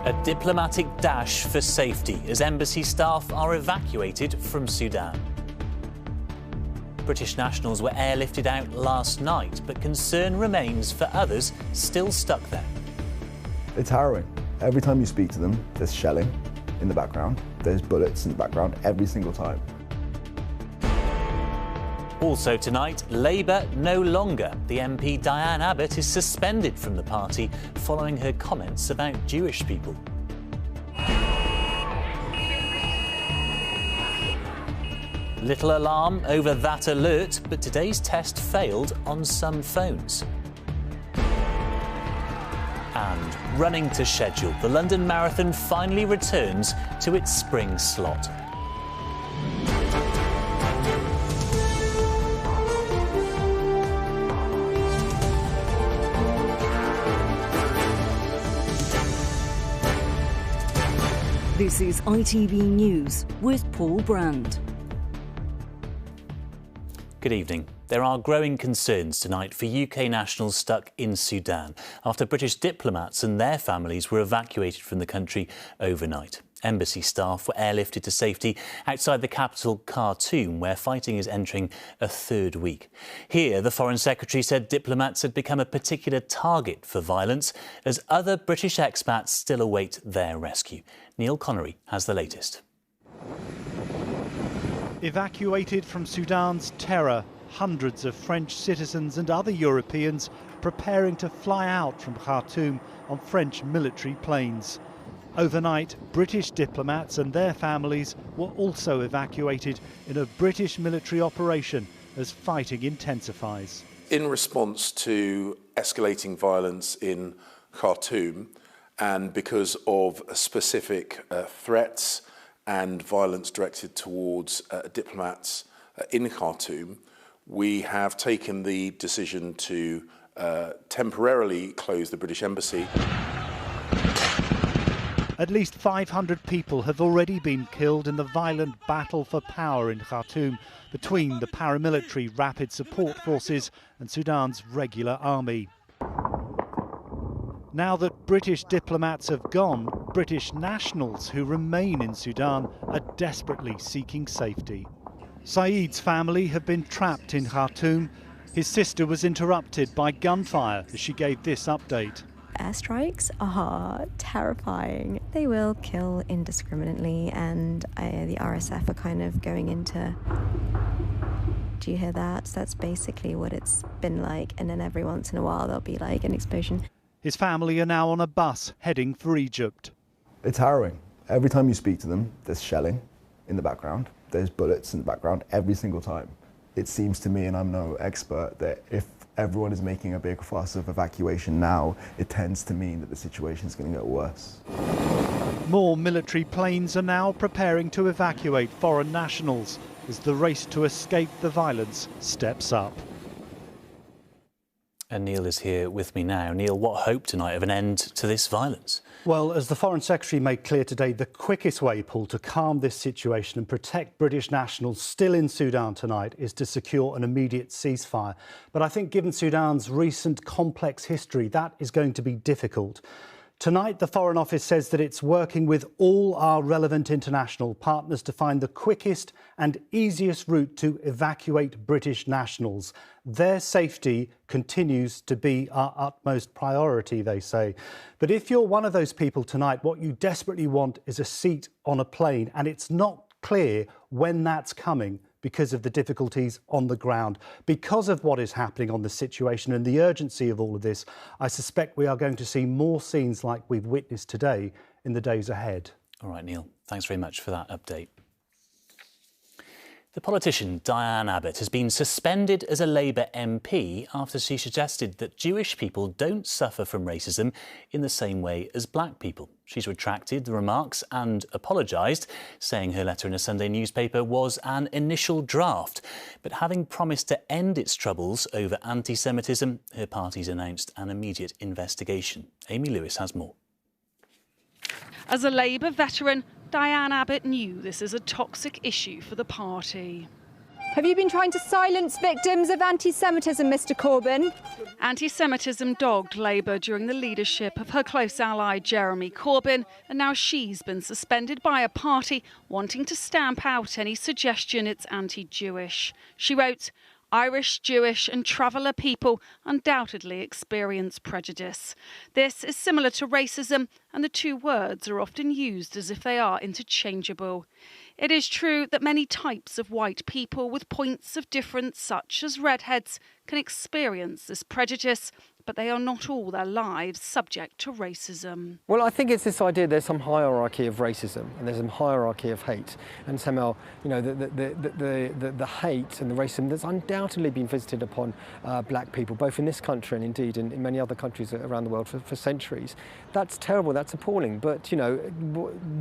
A diplomatic dash for safety as embassy staff are evacuated from Sudan. British nationals were airlifted out last night, but concern remains for others still stuck there. It's harrowing. Every time you speak to them, there's shelling in the background, there's bullets in the background every single time. Also tonight, Labour no longer. The MP Diane Abbott is suspended from the party following her comments about Jewish people. Little alarm over that alert, but today's test failed on some phones. And running to schedule, the London Marathon finally returns to its spring slot. This is ITV News with Paul Brand. Good evening. There are growing concerns tonight for UK nationals stuck in Sudan after British diplomats and their families were evacuated from the country overnight. Embassy staff were airlifted to safety outside the capital Khartoum, where fighting is entering a third week. Here, the Foreign Secretary said diplomats had become a particular target for violence as other British expats still await their rescue. Neil Connery has the latest. Evacuated from Sudan's terror, hundreds of French citizens and other Europeans preparing to fly out from Khartoum on French military planes. Overnight, British diplomats and their families were also evacuated in a British military operation as fighting intensifies. In response to escalating violence in Khartoum and because of specific threats and violence directed towards diplomats in Khartoum, we have taken the decision to temporarily close the British Embassy. At least 500 people have already been killed in the violent battle for power in Khartoum between the paramilitary Rapid Support Forces and Sudan's regular army. Now that British diplomats have gone, British nationals who remain in Sudan are desperately seeking safety. Saeed's family have been trapped in Khartoum. His sister was interrupted by gunfire as she gave this update. Airstrikes are terrifying. They will kill indiscriminately, and the RSF are kind of going into... Do you hear that? That's basically what it's been like, and then every once in a while there'll be like an explosion. His family are now on a bus heading for Egypt. It's harrowing. Every time you speak to them, there's shelling in the background, there's bullets in the background every single time. It seems to me, and I'm no expert, that if everyone is making a big fuss of evacuation now, it tends to mean that the situation is going to get worse. More military planes are now preparing to evacuate foreign nationals as the race to escape the violence steps up. And Neil is here with me now. Neil, what hope tonight of an end to this violence? Well, as the Foreign Secretary made clear today, the quickest way, Paul, to calm this situation and protect British nationals still in Sudan tonight is to secure an immediate ceasefire. But I think given Sudan's recent complex history, that is going to be difficult. Tonight, the Foreign Office says that it's working with all our relevant international partners to find the quickest and easiest route to evacuate British nationals. Their safety continues to be our utmost priority, they say. But if you're one of those people tonight, what you desperately want is a seat on a plane, and it's not clear when that's coming because of the difficulties on the ground. Because of what is happening on the situation and the urgency of all of this, I suspect we are going to see more scenes like we've witnessed today in the days ahead. All right, Neil, thanks very much for that update. The politician Diane Abbott has been suspended as a Labour MP after she suggested that Jewish people don't suffer from racism in the same way as black people. She's retracted the remarks and apologised, saying her letter in a Sunday newspaper was an initial draft. But having promised to end its troubles over anti-Semitism, her party's announced an immediate investigation. Amy Lewis has more. As a Labour veteran, Diane Abbott knew this is a toxic issue for the party. Have you been trying to silence victims of anti-Semitism, Mr Corbyn? Anti-Semitism dogged Labour during the leadership of her close ally Jeremy Corbyn, and now she's been suspended by a party wanting to stamp out any suggestion it's anti-Jewish. She wrote, "Irish, Jewish and traveller people undoubtedly experience prejudice. This is similar to racism, and the two words are often used as if they are interchangeable. It is true that many types of white people with points of difference, such as redheads, can experience this prejudice, but they are not all their lives subject to racism." Well, I think it's this idea there's some hierarchy of racism and there's some hierarchy of hate, and somehow, you know, the hate and the racism that's undoubtedly been visited upon black people, both in this country and indeed in many other countries around the world for centuries. That's terrible, that's appalling, but, you know,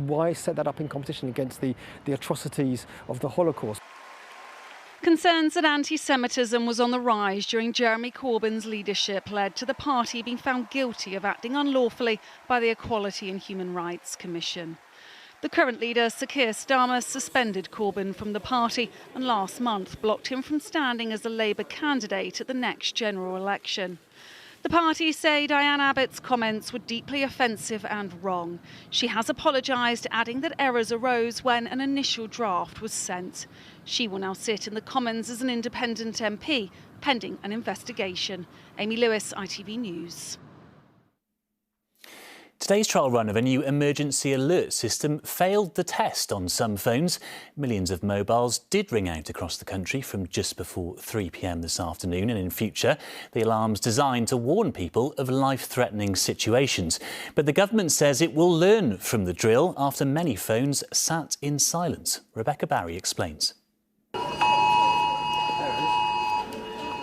why set that up in competition against the atrocities of the Holocaust? Concerns that anti-Semitism was on the rise during Jeremy Corbyn's leadership led to the party being found guilty of acting unlawfully by the Equality and Human Rights Commission. The current leader, Sir Keir Starmer, suspended Corbyn from the party and last month blocked him from standing as a Labour candidate at the next general election. The party say Diane Abbott's comments were deeply offensive and wrong. She has apologised, adding that errors arose when an initial draft was sent. She will now sit in the Commons as an independent MP, pending an investigation. Amy Lewis, ITV News. Today's trial run of a new emergency alert system failed the test on some phones. Millions of mobiles did ring out across the country from just before 3 p.m. this afternoon, and in future, the alarm's designed to warn people of life-threatening situations. But the government says it will learn from the drill after many phones sat in silence. Rebecca Barry explains.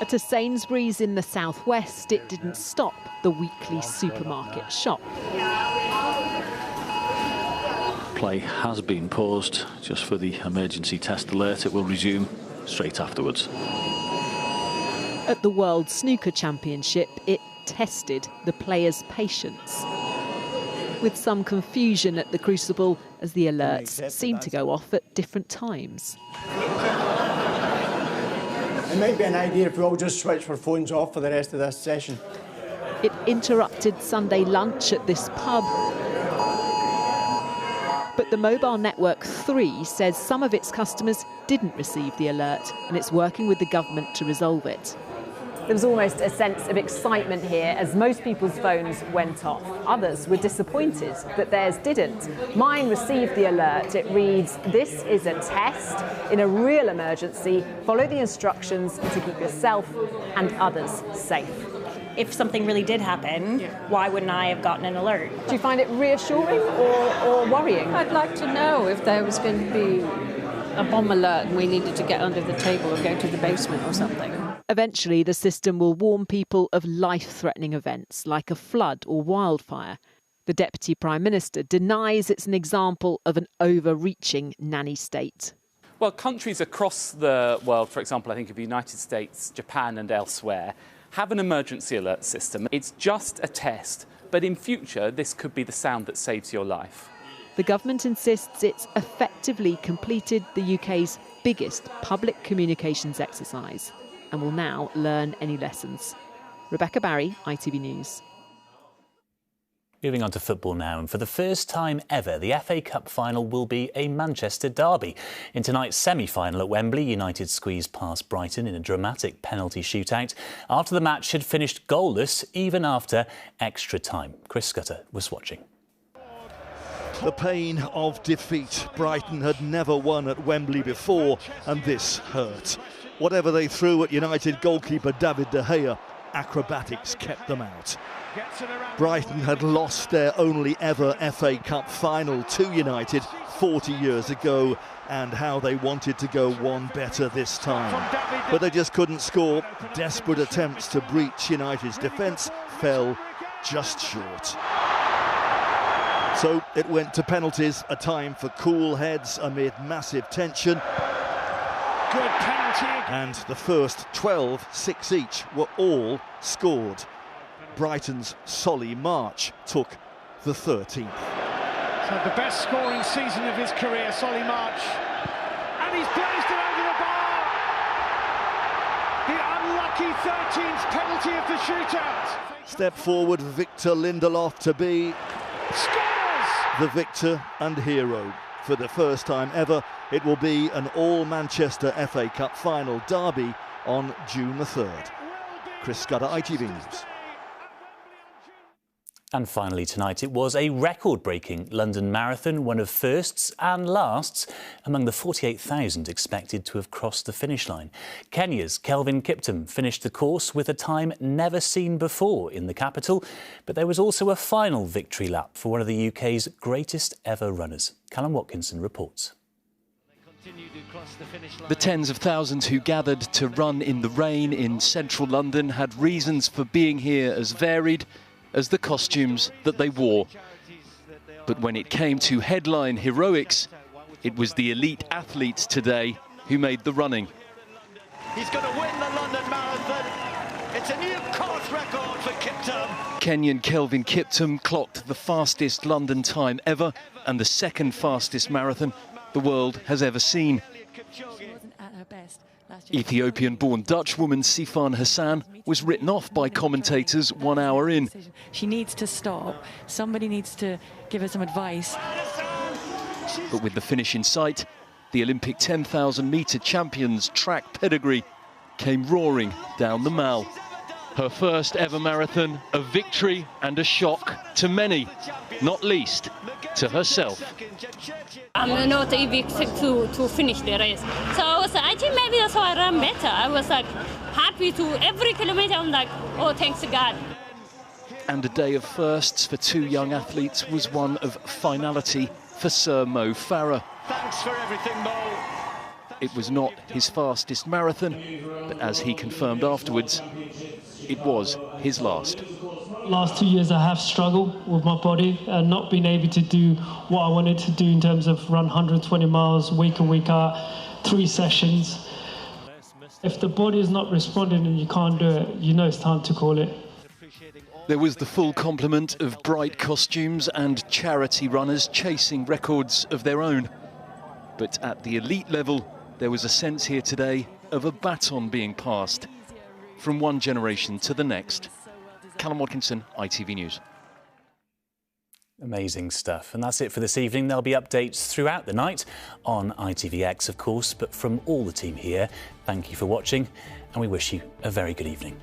At a Sainsbury's in the southwest, it didn't stop the weekly supermarket shop. Play has been paused just for the emergency test alert. It will resume straight afterwards. At the World Snooker Championship, it tested the players' patience. With some confusion at the crucible as the alerts seemed to go off at different times. It might be an idea if we all just switch our phones off for the rest of this session. It interrupted Sunday lunch at this pub. But the mobile network 3 says some of its customers didn't receive the alert, and it's working with the government to resolve it. There was almost a sense of excitement here as most people's phones went off. Others were disappointed that theirs didn't. Mine received the alert. It reads, "This is a test. In a real emergency, follow the instructions to keep yourself and others safe." If something really did happen, why wouldn't I have gotten an alert? Do you find it reassuring or worrying? I'd like to know if there was going to be a bomb alert and we needed to get under the table or go to the basement or something. Eventually, the system will warn people of life-threatening events like a flood or wildfire. The Deputy Prime Minister denies it's an example of an overreaching nanny state. Well, countries across the world, for example, I think of the United States, Japan and elsewhere, have an emergency alert system. It's just a test, but in future, this could be the sound that saves your life. The government insists it's effectively completed the UK's biggest public communications exercise and will now learn any lessons. Rebecca Barry, ITV News. Moving on to football now, and for the first time ever, the FA Cup final will be a Manchester derby. In tonight's semi-final at Wembley, United squeezed past Brighton in a dramatic penalty shootout after the match had finished goalless even after extra time. Chris Scudder was watching. The pain of defeat. Brighton had never won at Wembley before, and this hurt. Whatever they threw at United goalkeeper David De Gea, acrobatics kept them out. Brighton had lost their only ever FA Cup final to United 40 years ago, and how they wanted to go one better this time. But they just couldn't score. Desperate attempts to breach United's defence fell just short. So it went to penalties, a time for cool heads amid massive tension. Good penalty. And the first 12, 6 each, were all scored. Brighton's Solly March took the 13th. So the best scoring season of his career, Solly March. And he's placed it over the bar. Lucky 13's penalty of the shootout. Step forward, Victor Lindelof to be the victor and hero. For the first time ever, it will be an all-Manchester FA Cup final derby on June the 3rd. Chris Scudder, ITV News. And finally tonight, it was a record-breaking London Marathon, one of firsts and lasts among the 48,000 expected to have crossed the finish line. Kenya's Kelvin Kiptum finished the course with a time never seen before in the capital, but there was also a final victory lap for one of the UK's greatest ever runners. Callum Watkinson reports. The tens of thousands who gathered to run in the rain in central London had reasons for being here as varied as the costumes that they wore. But when it came to headline heroics, it was the elite athletes today who made the running. He's going to win the London Marathon. It's a new course record for Kiptum. Kenyan Kelvin Kiptum clocked the fastest London time ever and the second fastest marathon the world has ever seen. Ethiopian-born Dutch woman Sifan Hassan was written off by commentators 1 hour in. She needs to stop. Somebody needs to give her some advice. But with the finish in sight, the Olympic 10,000-metre champion's track pedigree came roaring down the Mall. Her first ever marathon, a victory and a shock to many, not least to herself. I'm not even to finish the race. So I think maybe that's why I ran better. I was like happy to every kilometer. I'm like, oh, thanks to God. And a day of firsts for two young athletes was one of finality for Sir Mo Farah. Thanks for everything, Mo. It was not his fastest marathon, but as he confirmed afterwards, it was his last. Last 2 years I have struggled with my body and not been able to do what I wanted to do in terms of run 120 miles week in, week out, 3 sessions. If the body is not responding and you can't do it, you know it's time to call it. There was the full complement of bright costumes and charity runners chasing records of their own. But at the elite level, there was a sense here today of a baton being passed from one generation to the next. Callum Watkinson, ITV News. Amazing stuff. And that's it for this evening. There'll be updates throughout the night on ITVX, of course. But from all the team here, thank you for watching and we wish you a very good evening.